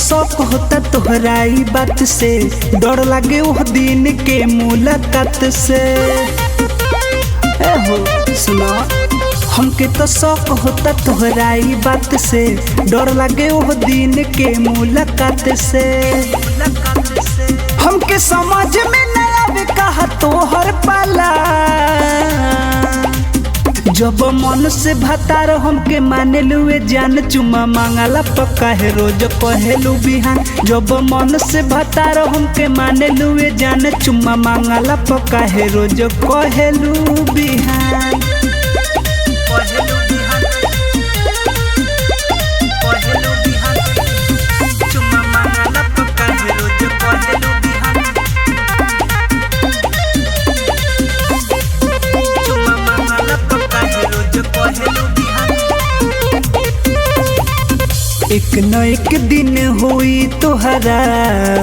शौक होता तोहरा ई बात से, डर लागे वो दिन के मुलाकात से। ए हो सुना, हमके तो शौक होता तोहरा ई बात से, डर लागे वो दिन के मुलाकात से। हमके समझ में न आवे कहा तोहर पाला, जब मन से भतार हमके माने लुए जान, चुमा मांगला पक्का है रोज कहेलू बिहान। जब मन से भतार हमके माने लुए जान, चुमा मांगला पक्का है रोज कहेलू बिहान। एक न एक दिन हुई तोहरा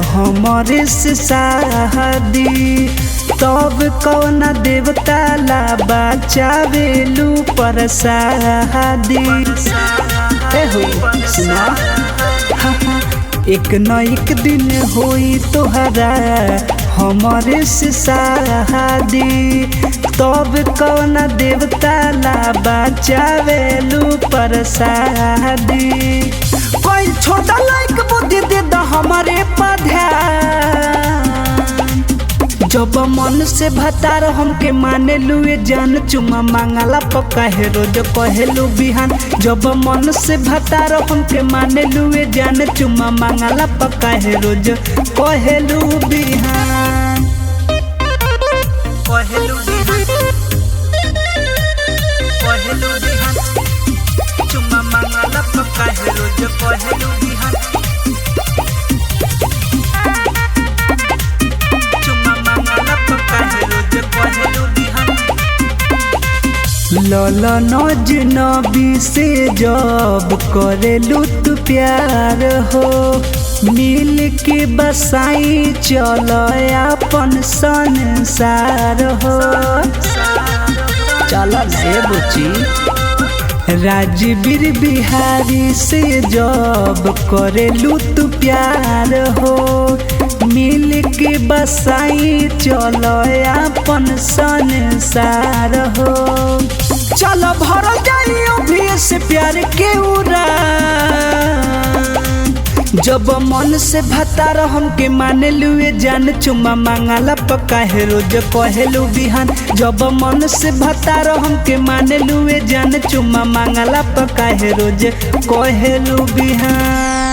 हमारे से शादी, तब कौना देवता ला बचावेलू परसादी। सुना, एक न एक दिन हुई तोहरा हमारे से शादी, तब कौना देवता ला बचावेलू परसादी। कोई छोटा लाइक बुद्धि दे द हमारे पध्यान, जब मन से भतार हमके माने लुए जान, चुमा मांगला पक्का है रोज कहेलू बिहान। जब मन से भतार हमके माने लुए जान, चुमा मांगला पक्का है रोज कहेलू बिहान। कहेलू बिहान, कहेलू बिहान, चुमा मांगला पक्का है रोज कहेलू बिहान। ललन अजनबी से जब करेलू तू प्यार हो, मिल के बसाई चल अपन संसार हो। चल रे बुची, राजवीर बिहारी से जब करेलू तू प्यार हो, मिल के बसाई चल अपन संसार हो। चलो भर जाइयो भी से प्यार के उड़ा, जब मन से भतार हमके माने लुए जान, चुमा मांगला पक्का है रोज कहेलू बिहान। जब मन से भतार हमके माने लुए जान, चुमा मांगला पक्का है रोज कहेलू बिहान।